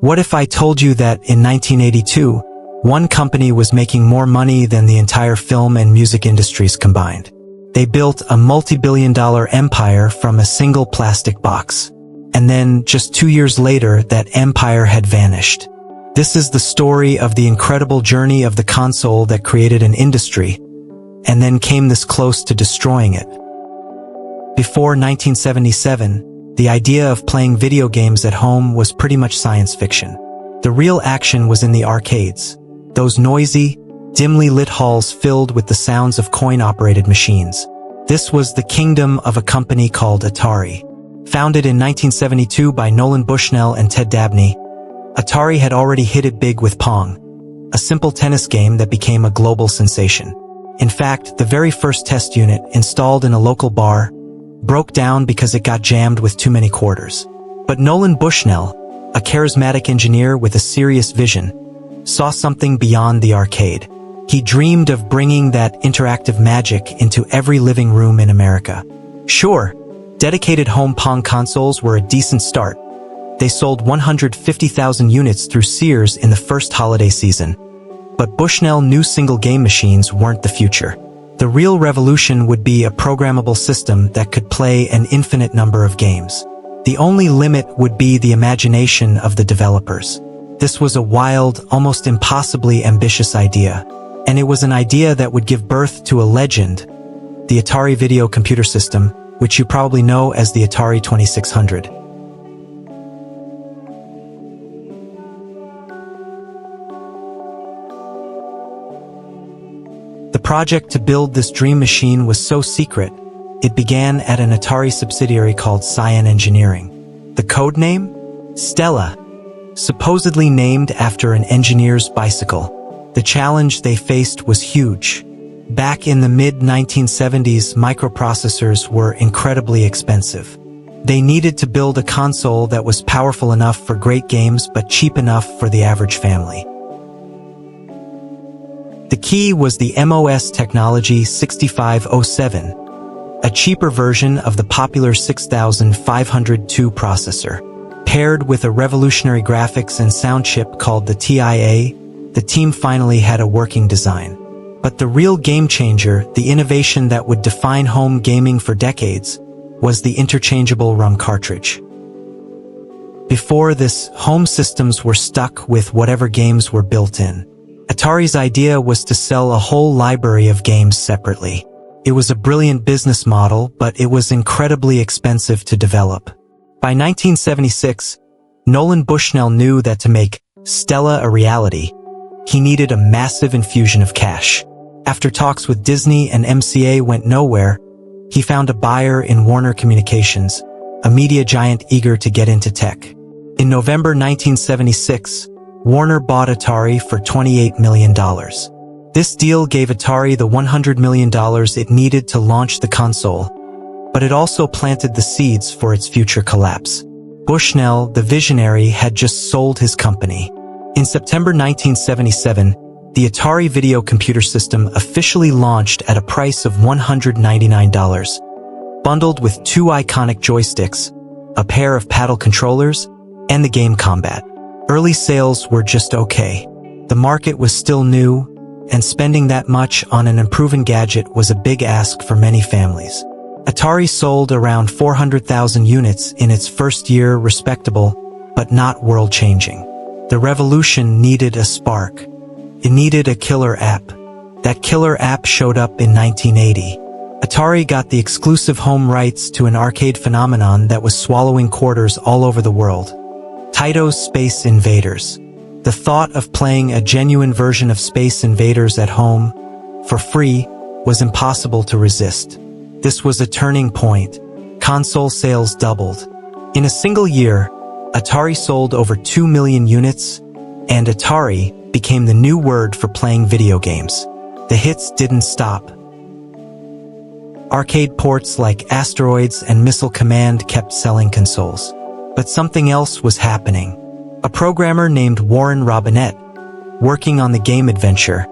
What if I told you that in 1982, one company was making more money than the entire film and music industries combined? They built a multi-billion-dollar empire from a single plastic box. And then, just 2 years later, that empire had vanished. This is the story of the incredible journey of the console that created an industry, and then came this close to destroying it. Before 1977, the idea of playing video games at home was pretty much science fiction. The real action was in the arcades, those noisy, dimly lit halls filled with the sounds of coin-operated machines. This was the kingdom of a company called Atari. Founded in 1972 by Nolan Bushnell and Ted Dabney, Atari had already hit it big with Pong, a simple tennis game that became a global sensation. In fact, the very first test unit, installed in a local bar, broke down because it got jammed with too many quarters. But Nolan Bushnell, a charismatic engineer with a serious vision, saw something beyond the arcade. He dreamed of bringing that interactive magic into every living room in America. Sure, dedicated home Pong consoles were a decent start. They sold 150,000 units through Sears in the first holiday season. But Bushnell knew single game machines weren't the future. The real revolution would be a programmable system that could play an infinite number of games. The only limit would be the imagination of the developers. This was a wild, almost impossibly ambitious idea. And it was an idea that would give birth to a legend, the Atari Video Computer System, which you probably know as the Atari 2600. The project to build this dream machine was so secret, it began at an Atari subsidiary called Cyan Engineering. The code name? Stella, supposedly named after an engineer's bicycle. The challenge they faced was huge. Back in the mid-1970s, microprocessors were incredibly expensive. They needed to build a console that was powerful enough for great games but cheap enough for the average family. The key was the MOS Technology 6507, a cheaper version of the popular 6502 processor. Paired with a revolutionary graphics and sound chip called the TIA, the team finally had a working design. But the real game changer, the innovation that would define home gaming for decades, was the interchangeable ROM cartridge. Before this, home systems were stuck with whatever games were built in. Atari's idea was to sell a whole library of games separately. It was a brilliant business model, but it was incredibly expensive to develop. By 1976, Nolan Bushnell knew that to make Stella a reality, he needed a massive infusion of cash. After talks with Disney and MCA went nowhere, he found a buyer in Warner Communications, a media giant eager to get into tech. In November 1976, Warner bought Atari for $28 million. This deal gave Atari the $100 million it needed to launch the console, but it also planted the seeds for its future collapse. Bushnell, the visionary, had just sold his company. In September 1977, the Atari Video Computer System officially launched at a price of $199, bundled with 2 iconic joysticks, a pair of paddle controllers, and the game Combat. Early sales were just okay. The market was still new, and spending that much on an unproven gadget was a big ask for many families. Atari sold around 400,000 units in its first year, respectable, but not world-changing. The revolution needed a spark. It needed a killer app. That killer app showed up in 1980. Atari got the exclusive home rights to an arcade phenomenon that was swallowing quarters all over the world. Taito's Space Invaders. The thought of playing a genuine version of Space Invaders at home, for free, was impossible to resist. This was a turning point. Console sales doubled. In a single year, Atari sold over 2 million units, and Atari became the new word for playing video games. The hits didn't stop. Arcade ports like Asteroids and Missile Command kept selling consoles. But something else was happening. A programmer named Warren Robinette, working on the game Adventure,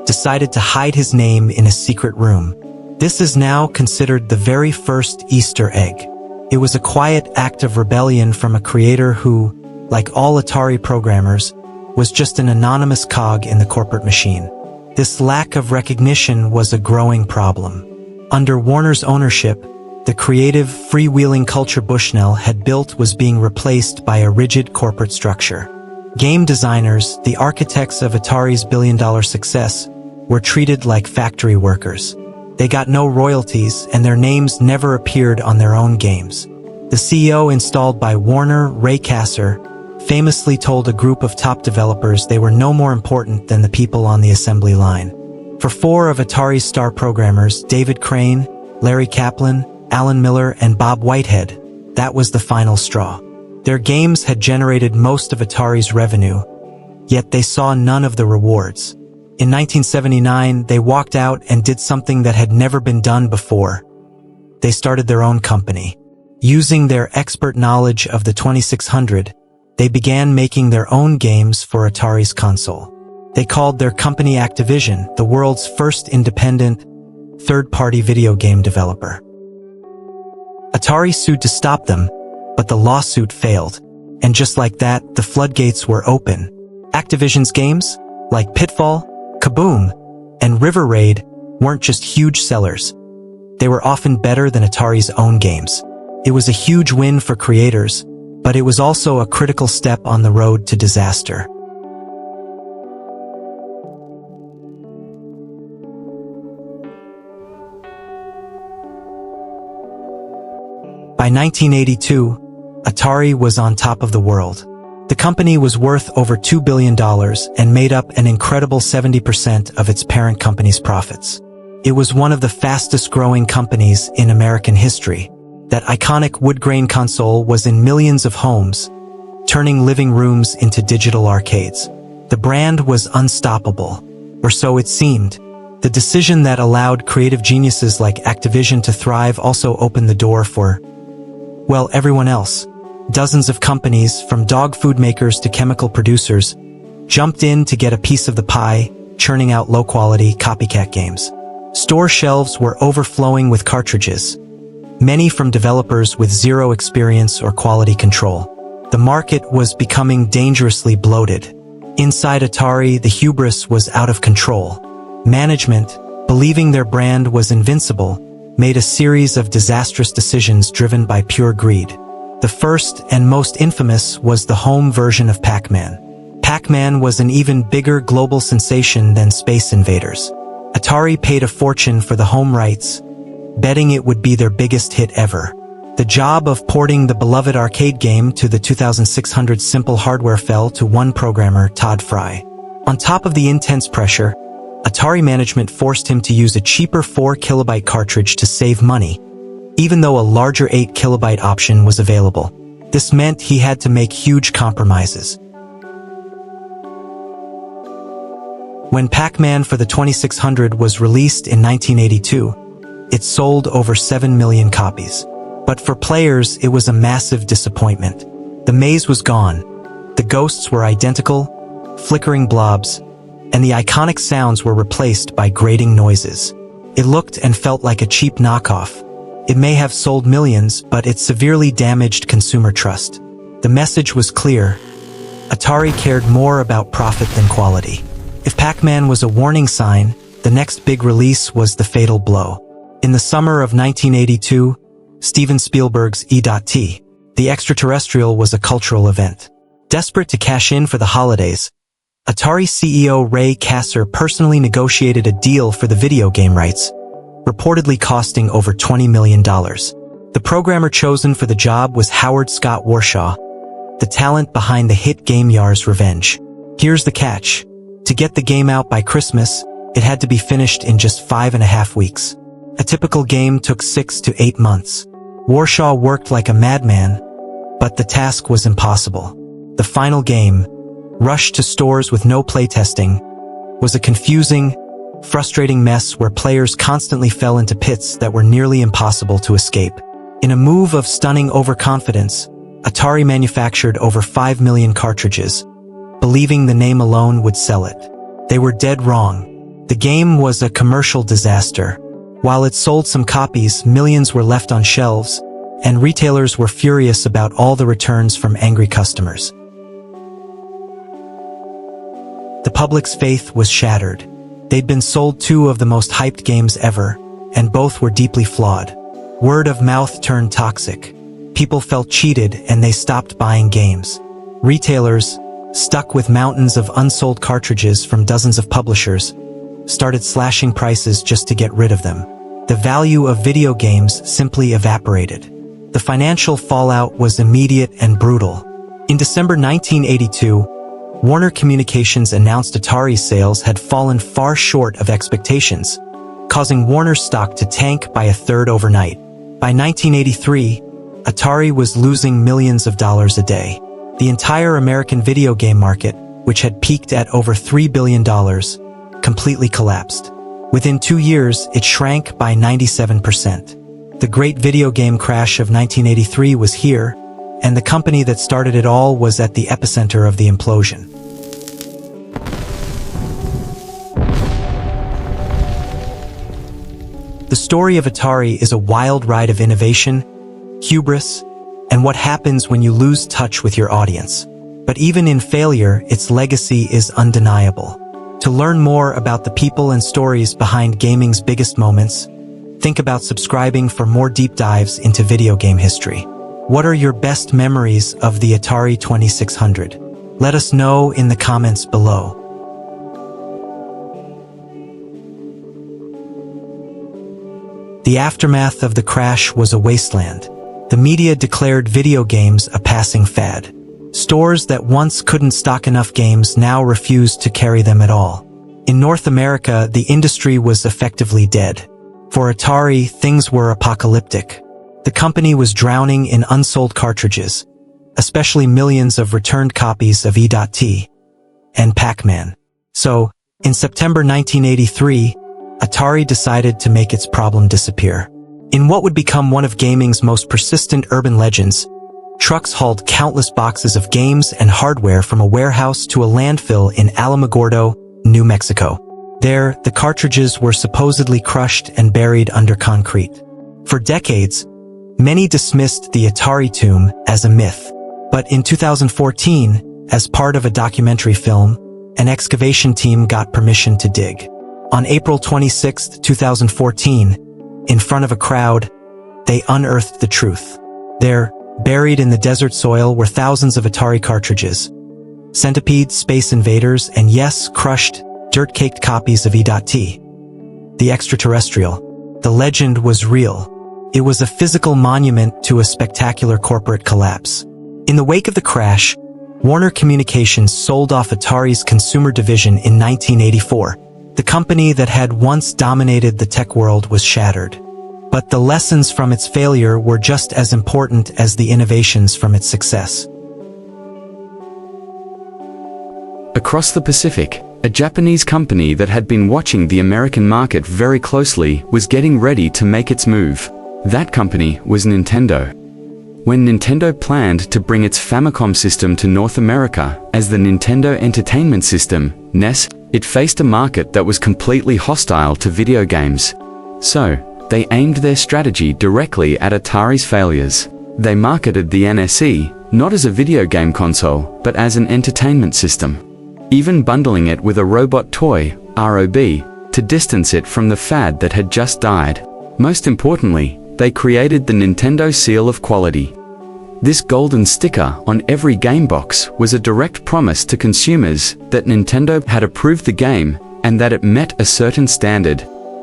decided to hide his name in a secret room. This is now considered the very first Easter egg. It was a quiet act of rebellion from a creator who, like all Atari programmers, was just an anonymous cog in the corporate machine. This lack of recognition was a growing problem. Under Warner's ownership, the creative, freewheeling culture Bushnell had built was being replaced by a rigid corporate structure. Game designers, the architects of Atari's billion-dollar success, were treated like factory workers. They got no royalties, and their names never appeared on their own games. The CEO installed by Warner, Ray Kasser, famously told a group of top developers they were no more important than the people on the assembly line. For four of Atari's star programmers, David Crane, Larry Kaplan, Alan Miller, and Bob Whitehead, that was the final straw. Their games had generated most of Atari's revenue, yet they saw none of the rewards. In 1979, they walked out and did something that had never been done before. They started their own company. Using their expert knowledge of the 2600, they began making their own games for Atari's console. They called their company Activision, the world's first independent, third-party video game developer. Atari sued to stop them, but the lawsuit failed. And just like that, the floodgates were open. Activision's games, like Pitfall, Kaboom, and River Raid, weren't just huge sellers. They were often better than Atari's own games. It was a huge win for creators, but it was also a critical step on the road to disaster. By 1982, Atari was on top of the world. The company was worth over $2 billion and made up an incredible 70% of its parent company's profits. It was one of the fastest-growing companies in American history. That iconic wood-grain console was in millions of homes, turning living rooms into digital arcades. The brand was unstoppable, or so it seemed. The decision that allowed creative geniuses like Activision to thrive also opened the door for, well, everyone else. Dozens of companies, from dog food makers to chemical producers, jumped in to get a piece of the pie, churning out low-quality, copycat games. Store shelves were overflowing with cartridges, many from developers with zero experience or quality control. The market was becoming dangerously bloated. Inside Atari, the hubris was out of control. Management, believing their brand was invincible, made a series of disastrous decisions driven by pure greed. The first and most infamous was the home version of Pac-Man. Pac-Man was an even bigger global sensation than Space Invaders. Atari paid a fortune for the home rights, betting it would be their biggest hit ever. The job of porting the beloved arcade game to the 2600 simple hardware fell to one programmer, Todd Fry. On top of the intense pressure, Atari management forced him to use a cheaper 4-kilobyte cartridge to save money, even though a larger 8-kilobyte option was available. This meant he had to make huge compromises. When Pac-Man for the 2600 was released in 1982, it sold over 7 million copies. But for players, it was a massive disappointment. The maze was gone. The ghosts were identical, flickering blobs, and the iconic sounds were replaced by grating noises. It looked and felt like a cheap knockoff. It may have sold millions, but it severely damaged consumer trust. The message was clear. Atari cared more about profit than quality. If Pac-Man was a warning sign, the next big release was the fatal blow. In the summer of 1982, Steven Spielberg's E.T., the extraterrestrial, was a cultural event. Desperate to cash in for the holidays, Atari CEO Ray Kasser personally negotiated a deal for the video game rights, reportedly costing over $20 million. The programmer chosen for the job was Howard Scott Warshaw, the talent behind the hit game Yar's Revenge. Here's the catch. To get the game out by Christmas, it had to be finished in just 5.5 weeks. A typical game took 6 to 8 months. Warshaw worked like a madman, but the task was impossible. The final game, rushed to stores with no playtesting, was a confusing, frustrating mess where players constantly fell into pits that were nearly impossible to escape. In a move of stunning overconfidence, Atari manufactured over 5 million cartridges, believing the name alone would sell it. They were dead wrong. The game was a commercial disaster. While it sold some copies, millions were left on shelves, and retailers were furious about all the returns from angry customers. The public's faith was shattered. They'd been sold two of the most hyped games ever, and both were deeply flawed. Word of mouth turned toxic. People felt cheated and they stopped buying games. Retailers, stuck with mountains of unsold cartridges from dozens of publishers, started slashing prices just to get rid of them. The value of video games simply evaporated. The financial fallout was immediate and brutal. In December 1982, Warner Communications announced Atari's sales had fallen far short of expectations, causing Warner's stock to tank by a third overnight. By 1983, Atari was losing millions of dollars a day. The entire American video game market, which had peaked at over $3 billion, completely collapsed. Within 2 years, it shrank by 97%. The great video game crash of 1983 was here, and the company that started it all was at the epicenter of the implosion. The story of Atari is a wild ride of innovation, hubris, and what happens when you lose touch with your audience. But even in failure, its legacy is undeniable. To learn more about the people and stories behind gaming's biggest moments, think about subscribing for more deep dives into video game history. What are your best memories of the Atari 2600? Let us know in the comments below. The aftermath of the crash was a wasteland. The media declared video games a passing fad. Stores that once couldn't stock enough games now refused to carry them at all. In North America, the industry was effectively dead. For Atari, things were apocalyptic. The company was drowning in unsold cartridges, especially millions of returned copies of E.T. and Pac-Man. So, in September 1983, Atari decided to make its problem disappear. In what would become one of gaming's most persistent urban legends, trucks hauled countless boxes of games and hardware from a warehouse to a landfill in Alamogordo, New Mexico. There, the cartridges were supposedly crushed and buried under concrete. For decades, many dismissed the Atari tomb as a myth. But in 2014, as part of a documentary film, an excavation team got permission to dig. On April 26, 2014, in front of a crowd, they unearthed the truth. There, buried in the desert soil, were thousands of Atari cartridges. Centipede, Space Invaders, and yes, crushed, dirt-caked copies of E.T. The extraterrestrial. The legend was real. It was a physical monument to a spectacular corporate collapse. In the wake of the crash, Warner Communications sold off Atari's consumer division in 1984. The company that had once dominated the tech world was shattered. But the lessons from its failure were just as important as the innovations from its success. Across the Pacific, a Japanese company that had been watching the American market very closely was getting ready to make its move. That company was Nintendo. When Nintendo planned to bring its Famicom system to North America as the Nintendo Entertainment System, NES, it faced a market that was completely hostile to video games. So, they aimed their strategy directly at Atari's failures. They marketed the NSE, not as a video game console, but as an entertainment system, even bundling it with a robot toy, ROB, to distance it from the fad that had just died. Most importantly, they created the Nintendo seal of quality. This golden sticker on every game box was a direct promise to consumers that Nintendo had approved the game and that it met a certain standard.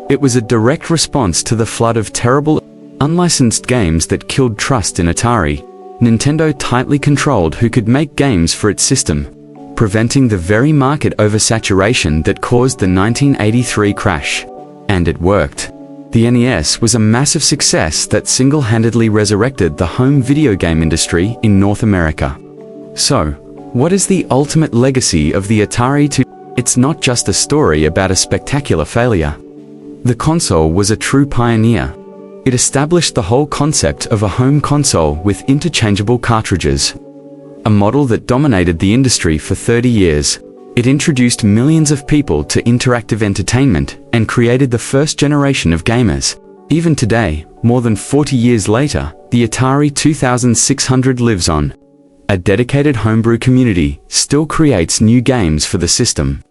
It was a direct response to the flood of terrible, unlicensed games that killed trust in Atari. Nintendo tightly controlled who could make games for its system, preventing the very market oversaturation that caused the 1983 crash. And it worked. The NES was a massive success that single-handedly resurrected the home video game industry in North America. So, what is the ultimate legacy of the Atari 2? It's not just a story about a spectacular failure. The console was a true pioneer. It established the whole concept of a home console with interchangeable cartridges, a model that dominated the industry for 30 years. It introduced millions of people to interactive entertainment and created the first generation of gamers. Even today, more than 40 years later, the Atari 2600 lives on. A dedicated homebrew community still creates new games for the system.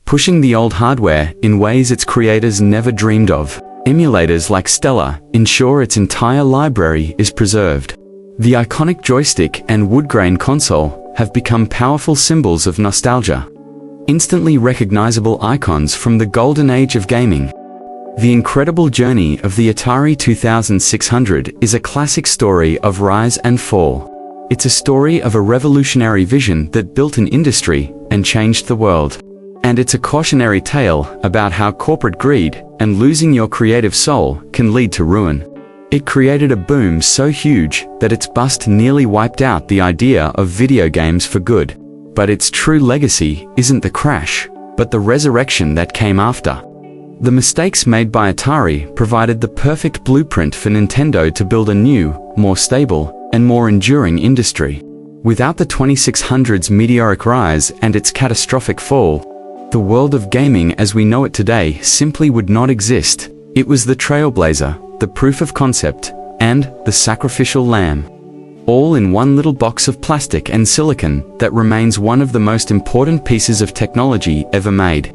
pushing the old hardware in ways its creators never dreamed of. Emulators like Stella ensure its entire library is preserved. The iconic joystick and wood-grain console have become powerful symbols of nostalgia, instantly recognizable icons from the golden age of gaming. The incredible journey of the Atari 2600 is a classic story of rise and fall. It's a story of a revolutionary vision that built an industry and changed the world. And it's a cautionary tale about how corporate greed and losing your creative soul can lead to ruin. It created a boom so huge that its bust nearly wiped out the idea of video games for good. But its true legacy isn't the crash, but the resurrection that came after. The mistakes made by Atari provided the perfect blueprint for Nintendo to build a new, more stable, and more enduring industry. Without the 2600's meteoric rise and its catastrophic fall, the world of gaming as we know it today simply would not exist. It was the trailblazer, the proof of concept, and the sacrificial lamb. All in one little box of plastic and silicon that remains one of the most important pieces of technology ever made.